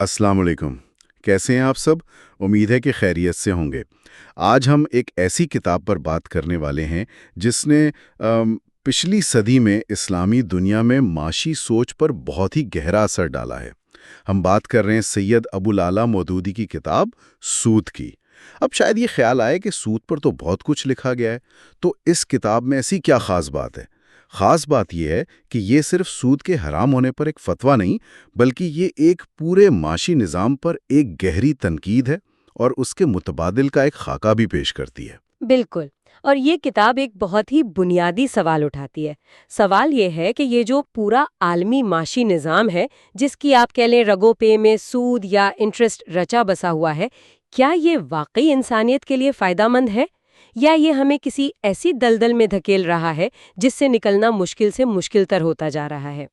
السلام علیکم۔ کیسے ہیں آپ سب؟ امید ہے کہ خیریت سے ہوں گے۔ آج ہم ایک ایسی کتاب پر بات کرنے والے ہیں جس نے پچھلی صدی میں اسلامی دنیا میں معاشی سوچ پر بہت ہی گہرا اثر ڈالا ہے۔ ہم بات کر رہے ہیں سید ابو العلا مودودی کی کتاب سود کی۔ اب شاید یہ خیال آئے کہ سود پر تو بہت کچھ لکھا گیا ہے، تو اس کتاب میں ایسی کیا خاص بات ہے؟ خاص بات یہ ہے کہ یہ صرف سود کے حرام ہونے پر ایک فتویٰ نہیں، بلکہ یہ ایک پورے معاشی نظام پر ایک گہری تنقید ہے اور اس کے متبادل کا ایک خاکہ بھی پیش کرتی ہے۔ بالکل، اور یہ کتاب ایک بہت ہی بنیادی سوال اٹھاتی ہے۔ سوال یہ ہے کہ یہ جو پورا عالمی معاشی نظام ہے، جس کی آپ کہہ لیں رگوں پہ میں سود یا انٹرسٹ رچا بسا ہوا ہے، کیا یہ واقعی انسانیت کے لیے فائدہ مند ہے، یا یہ ہمیں کسی ایسی دلدل میں دھکیل رہا ہے جس سے نکلنا مشکل سے مشکل تر ہوتا جا رہا ہے؟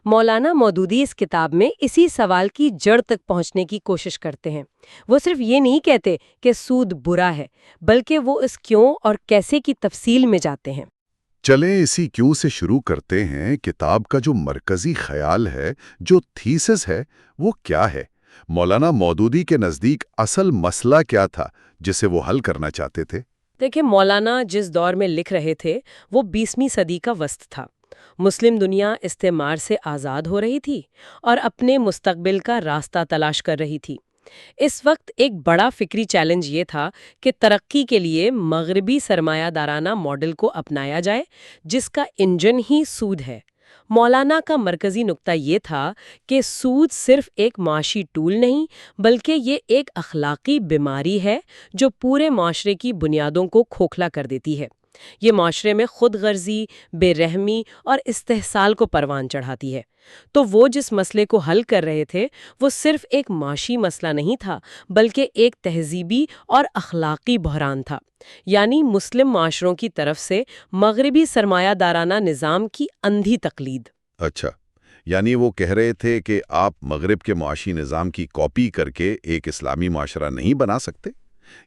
مولانا مودودی اس کتاب میں اسی سوال کی جڑ تک پہنچنے کی کوشش کرتے ہیں۔ وہ صرف یہ نہیں کہتے کہ سود برا ہے، بلکہ وہ اس کیوں اور کیسے کی تفصیل میں جاتے ہیں۔ چلیں اسی کیوں سے شروع کرتے ہیں۔ کتاب کا جو مرکزی خیال ہے، جو تھیسس ہے، وہ کیا ہے؟ مولانا مودودی کے نزدیک اصل مسئلہ کیا تھا جسے وہ حل کرنا چاہتے تھے؟ دیکھیں، مولانا جس دور میں لکھ رہے تھے وہ 20ویں صدی کا وسط تھا۔ مسلم دنیا استعمار سے آزاد ہو رہی تھی اور اپنے مستقبل کا راستہ تلاش کر رہی تھی۔ اس وقت ایک بڑا فکری چیلنج یہ تھا کہ ترقی کے لیے مغربی سرمایہ دارانہ ماڈل کو اپنایا جائے، جس کا انجن ہی سود ہے۔ مولانا کا مرکزی نقطہ یہ تھا کہ سود صرف ایک معاشی ٹول نہیں، بلکہ یہ ایک اخلاقی بیماری ہے جو پورے معاشرے کی بنیادوں کو کھوکھلا کر دیتی ہے۔ یہ معاشرے میں خود غرضی، بے رحمی اور استحصال کو پروان چڑھاتی ہے۔ تو وہ جس مسئلے کو حل کر رہے تھے وہ صرف ایک معاشی مسئلہ نہیں تھا، بلکہ ایک تہذیبی اور اخلاقی بحران تھا، یعنی مسلم معاشروں کی طرف سے مغربی سرمایہ دارانہ نظام کی اندھی تقلید۔ اچھا، یعنی وہ کہہ رہے تھے کہ آپ مغرب کے معاشی نظام کی کاپی کر کے ایک اسلامی معاشرہ نہیں بنا سکتے؟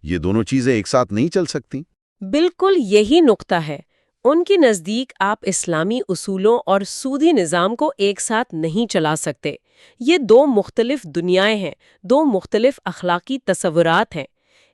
یہ دونوں چیزیں ایک ساتھ نہیں چل سکتی؟ بالکل یہی نقطہ ہے۔ ان کے نزدیک آپ اسلامی اصولوں اور سودی نظام کو ایک ساتھ نہیں چلا سکتے۔ یہ دو مختلف دنیائیں ہیں، دو مختلف اخلاقی تصورات ہیں۔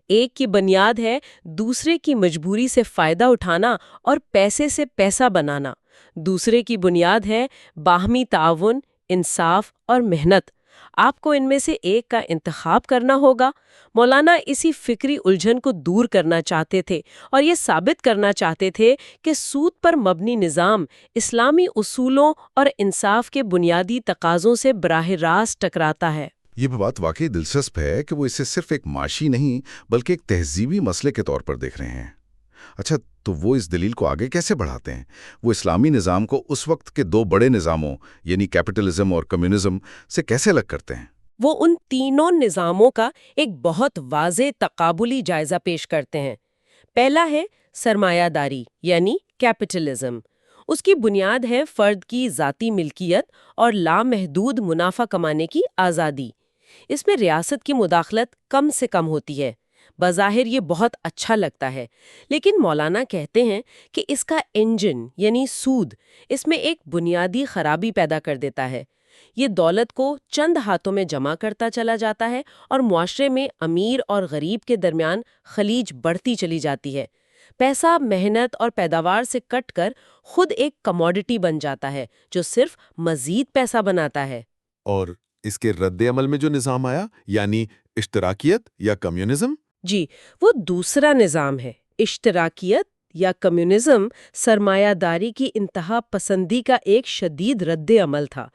ایک کی بنیاد ہے دوسرے کی مجبوری سے فائدہ اٹھانا اور پیسے سے پیسہ بنانا، دوسرے کی بنیاد ہے باہمی تعاون، انصاف اور محنت۔ آپ کو ان میں سے ایک کا انتخاب کرنا ہوگا۔ مولانا اسی فکری الجھن کو دور کرنا چاہتے تھے اور یہ ثابت کرنا چاہتے تھے کہ سود پر مبنی نظام اسلامی اصولوں اور انصاف کے بنیادی تقاضوں سے براہ راست ٹکراتا ہے۔ یہ بات واقعی دلچسپ ہے کہ وہ اسے صرف ایک معاشی نہیں بلکہ ایک تہذیبی مسئلے کے طور پر دیکھ رہے ہیں۔ اچھا، تو وہ اس دلیل کو آگے کیسے بڑھاتے ہیں؟ وہ اسلامی نظام کو اس وقت کے دو بڑے نظاموں یعنی کیپٹلزم اور کمیونزم سے کیسے الگ کرتے ہیں؟ وہ ان تینوں نظاموں کا ایک بہت واضح تقابلی جائزہ پیش کرتے ہیں۔ پہلا ہے سرمایہ داری یعنی کیپٹلزم۔ اس کی بنیاد ہے فرد کی ذاتی ملکیت اور لامحدود منافع کمانے کی آزادی۔ اس میں ریاست کی مداخلت کم سے کم ہوتی ہے۔ بظاہر یہ بہت اچھا لگتا ہے، لیکن مولانا کہتے ہیں کہ اس کا انجن یعنی سود اس میں ایک بنیادی خرابی پیدا کر دیتا ہے۔ یہ دولت کو چند ہاتھوں میں جمع کرتا چلا جاتا ہے اور معاشرے میں امیر اور غریب کے درمیان خلیج بڑھتی چلی جاتی ہے۔ پیسہ محنت اور پیداوار سے کٹ کر خود ایک کموڈٹی بن جاتا ہے جو صرف مزید پیسہ بناتا ہے۔ اور اس کے رد عمل میں جو نظام آیا یعنی اشتراکیت یا کمیونزم؟ جی، وہ دوسرا نظام ہے۔ اشتراکیت یا کمیونزم سرمایہ داری کی انتہا پسندی کا ایک شدید رد عمل تھا۔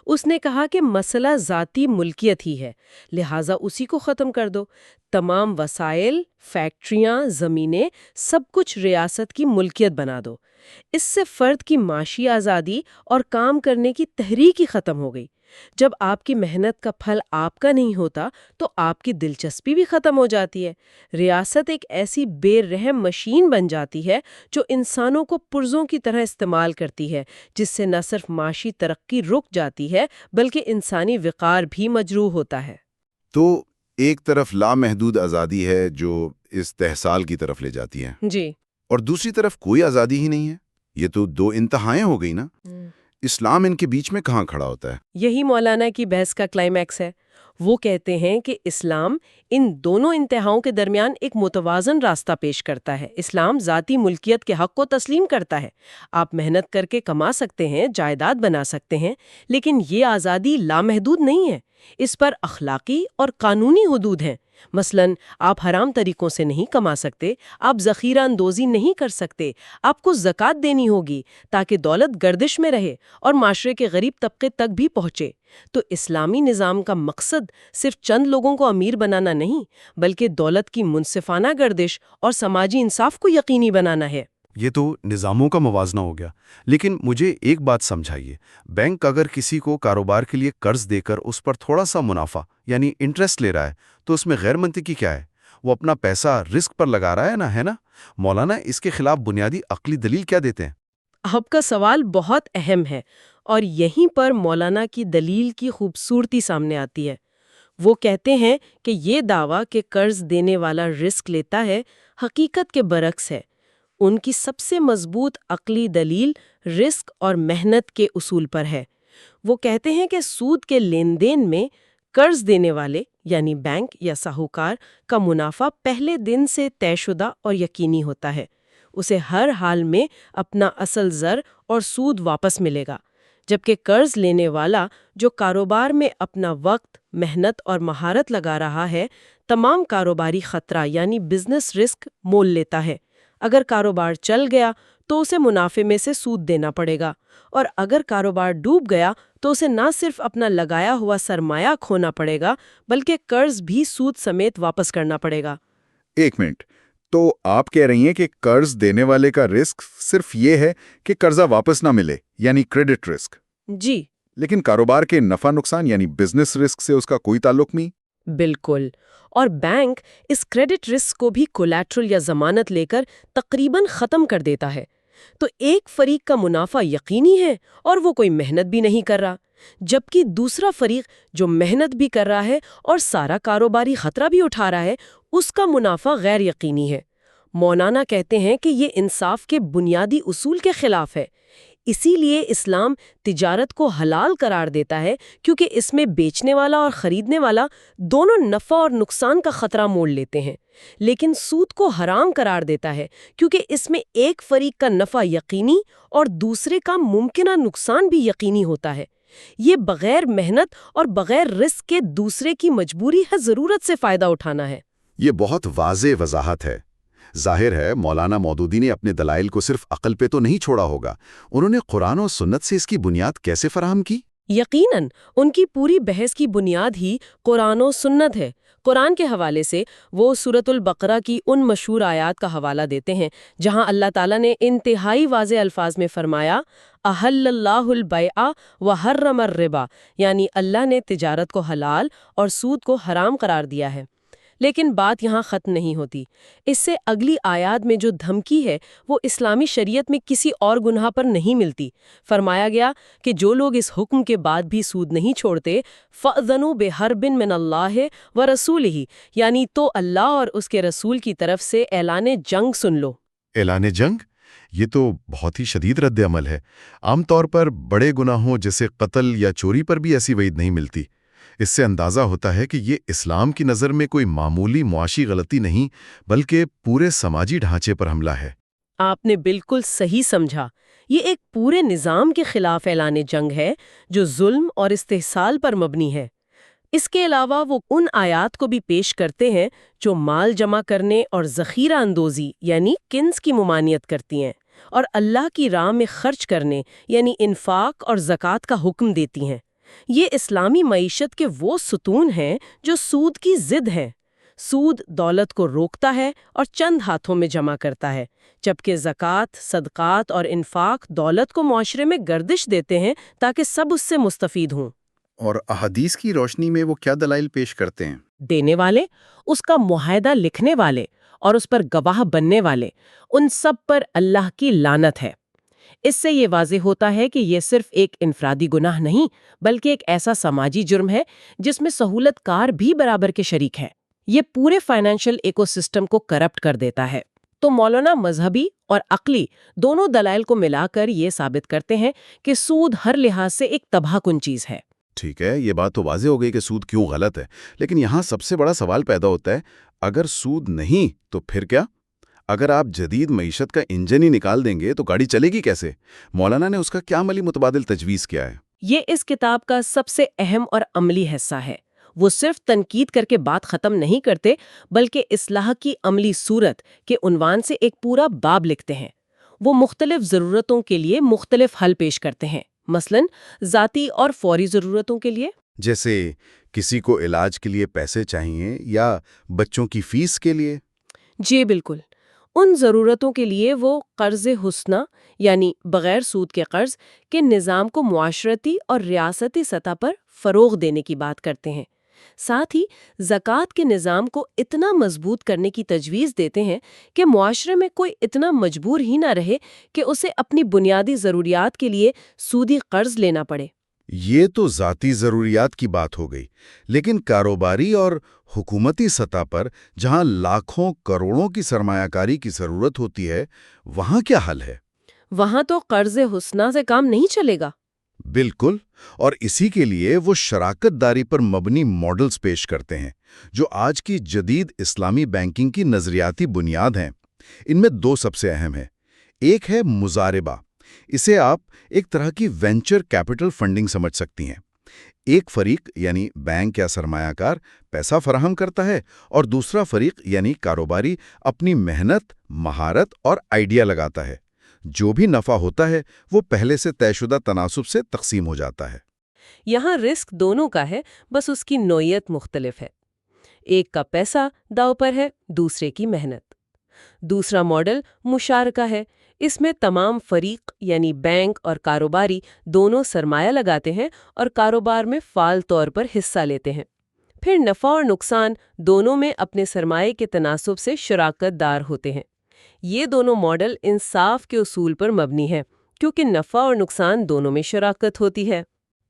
اس نے کہا کہ مسئلہ ذاتی ملکیت ہی ہے، لہٰذا اسی کو ختم کر دو۔ تمام وسائل، فیکٹریاں، زمینیں، سب کچھ ریاست کی ملکیت بنا دو۔ اس سے فرد کی معاشی آزادی اور کام کرنے کی تحریک ہی ختم ہو گئی۔ جب آپ کی محنت کا پھل آپ کا نہیں ہوتا تو آپ کی دلچسپی بھی ختم ہو جاتی ہے۔ ریاست ایک ایسی بے رحم مشین بن جاتی ہے جو انسانوں کو پرزوں کی طرح استعمال کرتی ہے، جس سے نہ صرف معاشی ترقی رک جاتی ہے بلکہ انسانی وقار بھی مجروح ہوتا ہے۔ تو ایک طرف لامحدود آزادی ہے جو استحصال کی طرف لے جاتی ہے، جی، اور دوسری طرف کوئی آزادی ہی نہیں ہے۔ یہ تو دو انتہائیں ہو گئی نا۔ اسلام ان کے بیچ میں کہاں کھڑا ہوتا ہے؟ یہی مولانا کی بحث کا کلائمیکس ہے۔ وہ کہتے ہیں کہ اسلام ان دونوں انتہاؤں کے درمیان ایک متوازن راستہ پیش کرتا ہے۔ اسلام ذاتی ملکیت کے حق کو تسلیم کرتا ہے۔ آپ محنت کر کے کما سکتے ہیں، جائیداد بنا سکتے ہیں، لیکن یہ آزادی لامحدود نہیں ہے۔ اس پر اخلاقی اور قانونی حدود ہیں۔ مثلاً آپ حرام طریقوں سے نہیں کما سکتے، آپ ذخیرہ اندوزی نہیں کر سکتے، آپ کو زکوٰۃ دینی ہوگی تاکہ دولت گردش میں رہے اور معاشرے کے غریب طبقے تک بھی پہنچے۔ تو اسلامی نظام کا مقصد صرف چند لوگوں کو امیر بنانا نہیں، بلکہ دولت کی منصفانہ گردش اور سماجی انصاف کو یقینی بنانا ہے۔ یہ تو نظاموں کا موازنہ ہو گیا، لیکن مجھے ایک بات سمجھائیے، بینک اگر کسی کو کاروبار کے لیے قرض دے کر اس پر تھوڑا سا منافع یعنی انٹرسٹ لے رہا ہے تو اس میں غیر منطقی کیا ہے؟ وہ اپنا پیسہ رسک پر لگا رہا ہے نا؟ مولانا اس کے خلاف بنیادی عقلی دلیل کیا دیتے ہیں؟ آپ کا سوال بہت اہم ہے، اور یہیں پر مولانا کی دلیل کی خوبصورتی سامنے آتی ہے۔ وہ کہتے ہیں کہ یہ دعویٰ کہ قرض دینے والا رسک لیتا ہے، حقیقت کے برعکس ہے۔ ان کی سب سے مضبوط عقلی دلیل رسک اور محنت کے اصول پر ہے۔ وہ کہتے ہیں کہ سود کے لین دین میں قرض دینے والے یعنی بینک یا ساہوکار کا منافع پہلے دن سے طے شدہ اور یقینی ہوتا ہے۔ اسے ہر حال میں اپنا اصل زر اور سود واپس ملے گا، جبکہ قرض لینے والا جو کاروبار میں اپنا وقت، محنت اور مہارت لگا رہا ہے، تمام کاروباری خطرہ یعنی بزنس رسک مول لیتا ہے۔ اگر کاروبار چل گیا تو اسے منافع میں سے سود دینا پڑے گا، اور اگر کاروبار ڈوب گیا تو اسے نہ صرف اپنا لگایا ہوا سرمایہ کھونا پڑے گا بلکہ قرض بھی سود سمیت واپس کرنا پڑے گا۔ ایک منٹ، تو آپ کہہ رہی ہیں کہ قرض دینے والے کا رسک صرف یہ ہے کہ قرضہ واپس نہ ملے، یعنی کریڈٹ رسک، جی لیکن کاروبار کے نفع نقصان یعنی بزنس رسک سے اس کا کوئی تعلق نہیں؟ بالکل، اور بینک اس کریڈٹ رسک کو بھی کولیٹرل یا ضمانت لے کر تقریباً ختم کر دیتا ہے۔ تو ایک فریق کا منافع یقینی ہے اور وہ کوئی محنت بھی نہیں کر رہا، جبکہ دوسرا فریق جو محنت بھی کر رہا ہے اور سارا کاروباری خطرہ بھی اٹھا رہا ہے، اس کا منافع غیر یقینی ہے۔ مولانا کہتے ہیں کہ یہ انصاف کے بنیادی اصول کے خلاف ہے۔ اسی لیے اسلام تجارت کو حلال قرار دیتا ہے، کیونکہ اس میں بیچنے والا اور خریدنے والا دونوں نفع اور نقصان کا خطرہ مول لیتے ہیں، لیکن سود کو حرام قرار دیتا ہے کیونکہ اس میں ایک فریق کا نفع یقینی اور دوسرے کا ممکنہ نقصان بھی یقینی ہوتا ہے۔ یہ بغیر محنت اور بغیر رسک کے دوسرے کی مجبوری ہے ضرورت سے فائدہ اٹھانا ہے۔ یہ بہت واضح وضاحت ہے۔ ظاہر ہے مولانا مودودی نے اپنے دلائل کو صرف عقل پہ تو نہیں چھوڑا ہوگا، انہوں نے قرآن و سنت سے اس کی بنیاد کیسے فراہم کی؟ یقیناً ان کی پوری بحث کی بنیاد ہی قرآن و سنت ہے۔ قرآن کے حوالے سے وہ سورۃ البقرہ کی ان مشہور آیات کا حوالہ دیتے ہیں جہاں اللہ تعالیٰ نے انتہائی واضح الفاظ میں فرمایا احل اللہ البیع وحرم الربا، یعنی اللہ نے تجارت کو حلال اور سود کو حرام قرار دیا ہے۔ لیکن بات یہاں ختم نہیں ہوتی۔ اس سے اگلی آیات میں جو دھمکی ہے وہ اسلامی شریعت میں کسی اور گناہ پر نہیں ملتی۔ فرمایا گیا کہ جو لوگ اس حکم کے بعد بھی سود نہیں چھوڑتے فَأْذَنُوا بِحَرْبٍ مِّنَ اللَّهِ وَرَسُولِهِ، یعنی تو اللہ اور اس کے رسول کی طرف سے اعلان جنگ سن لو۔ اعلان جنگ؟ یہ تو بہت ہی شدید رد عمل ہے۔ عام طور پر بڑے گناہوں جیسے قتل یا چوری پر بھی ایسی وعید نہیں ملتی۔ اس سے اندازہ ہوتا ہے کہ یہ اسلام کی نظر میں کوئی معمولی معاشی غلطی نہیں بلکہ پورے سماجی ڈھانچے پر حملہ ہے۔ آپ نے بالکل صحیح سمجھا۔ یہ ایک پورے نظام کے خلاف اعلان جنگ ہے جو ظلم اور استحصال پر مبنی ہے۔ اس کے علاوہ وہ ان آیات کو بھی پیش کرتے ہیں جو مال جمع کرنے اور ذخیرہ اندوزی یعنی کنز کی ممانعت کرتی ہیں، اور اللہ کی راہ میں خرچ کرنے یعنی انفاق اور زکوٰۃ کا حکم دیتی ہیں۔ یہ اسلامی معیشت کے وہ ستون ہیں جو سود کی ضد ہیں۔ سود دولت کو روکتا ہے اور چند ہاتھوں میں جمع کرتا ہے، جبکہ زکوٰۃ، صدقات اور انفاق دولت کو معاشرے میں گردش دیتے ہیں تاکہ سب اس سے مستفید ہوں۔ اور احادیث کی روشنی میں وہ کیا دلائل پیش کرتے ہیں؟ دینے والے، اس کا معاہدہ لکھنے والے اور اس پر گواہ بننے والے، ان سب پر اللہ کی لعنت ہے۔ اس سے یہ واضح ہوتا ہے کہ یہ صرف ایک انفرادی گناہ نہیں بلکہ ایک ایسا سماجی جرم ہے جس میں سہولت کار بھی برابر کے شریک ہے۔ یہ پورے فائنینشل ایکو سسٹم کو کرپٹ کر دیتا ہے۔ تو مولانا مذہبی اور عقلی دونوں دلائل کو ملا کر یہ ثابت کرتے ہیں کہ سود ہر لحاظ سے ایک تباہ کن چیز ہے۔ ٹھیک ہے، یہ بات تو واضح ہو گئی کہ سود کیوں غلط ہے، لیکن یہاں سب سے بڑا سوال پیدا ہوتا ہے، اگر سود نہیں تو پھر کیا؟ اگر آپ جدید معیشت کا انجن ہی نکال دیں گے تو گاڑی چلے گی کیسے؟ مولانا نے اس کا کیا عملی متبادل تجویز کیا ہے؟ یہ اس کتاب کا سب سے اہم اور عملی حصہ ہے۔ وہ صرف تنقید کر کے بات ختم نہیں کرتے، بلکہ اصلاح کی عملی صورت کے عنوان سے ایک پورا باب لکھتے ہیں۔ وہ مختلف ضرورتوں کے لیے مختلف حل پیش کرتے ہیں، مثلاً ذاتی اور فوری ضرورتوں کے لیے، جیسے کسی کو علاج کے لیے پیسے چاہیے یا بچوں کی فیس کے لیے؟ جی بالکل، ان ضرورتوں کے لیے وہ قرض حسنہ یعنی بغیر سود کے قرض کے نظام کو معاشرتی اور ریاستی سطح پر فروغ دینے کی بات کرتے ہیں۔ ساتھ ہی زکوٰۃ کے نظام کو اتنا مضبوط کرنے کی تجویز دیتے ہیں کہ معاشرے میں کوئی اتنا مجبور ہی نہ رہے کہ اسے اپنی بنیادی ضروریات کے لیے سودی قرض لینا پڑے۔ یہ تو ذاتی ضروریات کی بات ہو گئی، لیکن کاروباری اور حکومتی سطح پر جہاں لاکھوں کروڑوں کی سرمایہ کاری کی ضرورت ہوتی ہے، وہاں کیا حل ہے؟ وہاں تو قرض حسنہ سے کام نہیں چلے گا۔ بالکل، اور اسی کے لیے وہ شراکت داری پر مبنی ماڈلز پیش کرتے ہیں، جو آج کی جدید اسلامی بینکنگ کی نظریاتی بنیاد ہیں۔ ان میں دو سب سے اہم ہیں۔ ایک ہے مضاربہ، اسے آپ ایک طرح کی وینچر کیپٹل فنڈنگ سمجھ سکتی ہیں۔ ایک فریق یعنی بینک یا سرمایہ کار پیسہ فراہم کرتا ہے اور دوسرا فریق یعنی کاروباری اپنی محنت، مہارت اور آئیڈیا لگاتا ہے۔ جو بھی نفع ہوتا ہے وہ پہلے سے طے شدہ تناسب سے تقسیم ہو جاتا ہے۔ یہاں رسک دونوں کا ہے، بس اس کی نوعیت مختلف ہے۔ ایک کا پیسہ داؤ پر ہے، دوسرے کی محنت۔ دوسرا ماڈل مشارکہ ہے، اس میں تمام فریق یعنی بینک اور کاروباری دونوں سرمایہ لگاتے ہیں اور کاروبار میں فعال طور پر حصہ لیتے ہیں۔ پھر نفع اور نقصان دونوں میں اپنے سرمایہ کے تناسب سے شراکت دار ہوتے ہیں۔ یہ دونوں ماڈل انصاف کے اصول پر مبنی ہے، کیونکہ نفع اور نقصان دونوں میں شراکت ہوتی ہے۔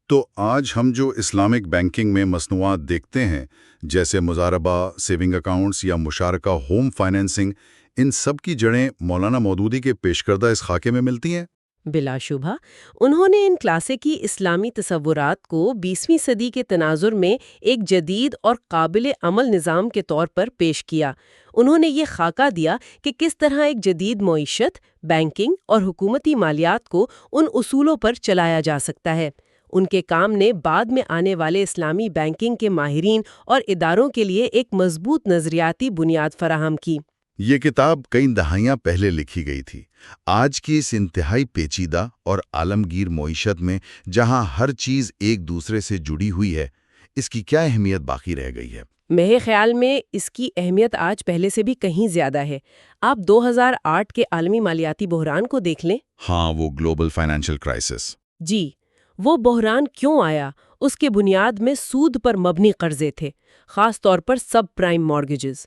تو آج ہم جو اسلامک بینکنگ میں مصنوعات دیکھتے ہیں، جیسے مضاربہ، سیونگ اکاؤنٹس یا مشارکہ ہوم فائنینسنگ، ان سب کی جڑیں مولانا مودودی کے پیش کردہ اس خاکے میں ملتی ہیں؟ بلا شبہ انہوں نے ان کلاسیکی اسلامی تصورات کو 20ویں صدی کے تناظر میں ایک جدید اور قابل عمل نظام کے طور پر پیش کیا۔ انہوں نے یہ خاکہ دیا کہ کس طرح ایک جدید معیشت، بینکنگ اور حکومتی مالیات کو ان اصولوں پر چلایا جا سکتا ہے۔ ان کے کام نے بعد میں آنے والے اسلامی بینکنگ کے ماہرین اور اداروں کے لیے ایک مضبوط نظریاتی بنیاد فراہم کی۔ یہ کتاب کئی دہائیاں پہلے لکھی گئی تھی۔ آج کی اس انتہائی پیچیدہ اور عالمگیر معیشت میں جہاں ہر چیز ایک دوسرے سے جڑی ہوئی ہے، اس کی کیا اہمیت باقی رہ گئی ہے؟ میرے خیال میں اس کی اہمیت آج پہلے سے بھی کہیں زیادہ ہے۔ آپ 2008 کے عالمی مالیاتی بحران کو دیکھ لیں۔ ہاں، وہ گلوبل فائنینشیل کرائسس۔ جی، وہ بحران کیوں آیا؟ اس کے بنیاد میں سود پر مبنی قرضے تھے، خاص طور پر سب پرائم مارگیجز۔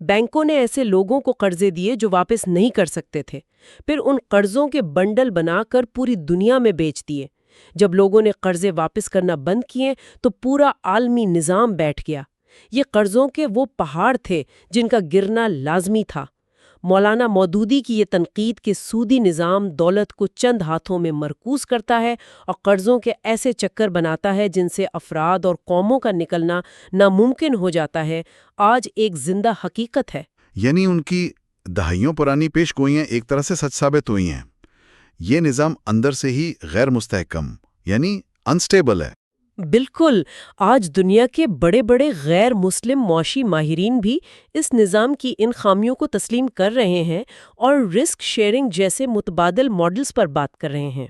بینکوں نے ایسے لوگوں کو قرضے دیے جو واپس نہیں کر سکتے تھے، پھر ان قرضوں کے بنڈل بنا کر پوری دنیا میں بیچ دیے۔ جب لوگوں نے قرضے واپس کرنا بند کیے تو پورا عالمی نظام بیٹھ گیا۔ یہ قرضوں کے وہ پہاڑ تھے جن کا گرنا لازمی تھا۔ مولانا مودودی کی یہ تنقید کہ سودی نظام دولت کو چند ہاتھوں میں مرکوز کرتا ہے اور قرضوں کے ایسے چکر بناتا ہے جن سے افراد اور قوموں کا نکلنا ناممکن ہو جاتا ہے، آج ایک زندہ حقیقت ہے۔ یعنی ان کی دہائیوں پرانی پیش گوئیاں ایک طرح سے سچ ثابت ہوئی ہیں۔ یہ نظام اندر سے ہی غیر مستحکم یعنی انسٹیبل ہے۔ بالکل، آج دنیا کے بڑے بڑے غیر مسلم معاشی ماہرین بھی اس نظام کی ان خامیوں کو تسلیم کر رہے ہیں اور رسک شیئرنگ جیسے متبادل ماڈلز پر بات کر رہے ہیں۔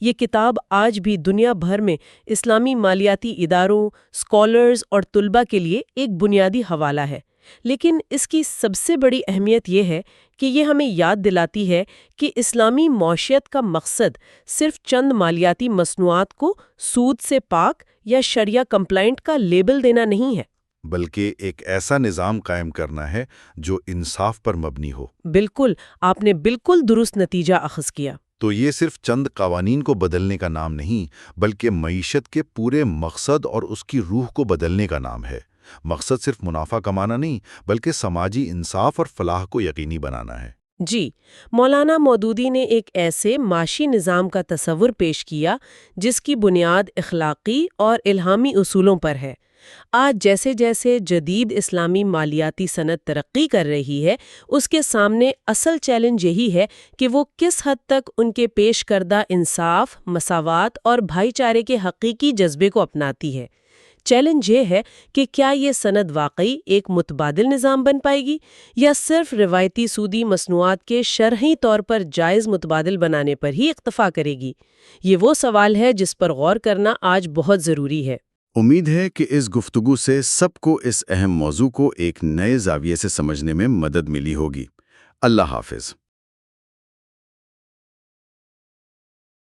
یہ کتاب آج بھی دنیا بھر میں اسلامی مالیاتی اداروں، اسکالرز اور طلباء کے لیے ایک بنیادی حوالہ ہے، لیکن اس کی سب سے بڑی اہمیت یہ ہے کہ یہ ہمیں یاد دلاتی ہے کہ اسلامی معیشت کا مقصد صرف چند مالیاتی مصنوعات کو سود سے پاک یا شریعہ کمپلائنٹ کا لیبل دینا نہیں ہے، بلکہ ایک ایسا نظام قائم کرنا ہے جو انصاف پر مبنی ہو۔ بالکل، آپ نے بالکل درست نتیجہ اخذ کیا۔ تو یہ صرف چند قوانین کو بدلنے کا نام نہیں، بلکہ معیشت کے پورے مقصد اور اس کی روح کو بدلنے کا نام ہے۔ مقصد صرف منافع کمانا نہیں، بلکہ سماجی انصاف اور فلاح کو یقینی بنانا ہے۔ جی، مولانا مودودی نے ایک ایسے معاشی نظام کا تصور پیش کیا جس کی بنیاد اخلاقی اور الہامی اصولوں پر ہے۔ آج جیسے جیسے جدید اسلامی مالیاتی صنعت ترقی کر رہی ہے، اس کے سامنے اصل چیلنج یہی ہے کہ وہ کس حد تک ان کے پیش کردہ انصاف، مساوات اور بھائی چارے کے حقیقی جذبے کو اپناتی ہے۔ چیلنج یہ ہے کہ کیا یہ صنعت واقعی ایک متبادل نظام بن پائے گی یا صرف روایتی سودی مصنوعات کے شرعی طور پر جائز متبادل بنانے پر ہی اکتفا کرے گی؟ یہ وہ سوال ہے جس پر غور کرنا آج بہت ضروری ہے۔ امید ہے کہ اس گفتگو سے سب کو اس اہم موضوع کو ایک نئے زاویے سے سمجھنے میں مدد ملی ہوگی۔ اللہ حافظ۔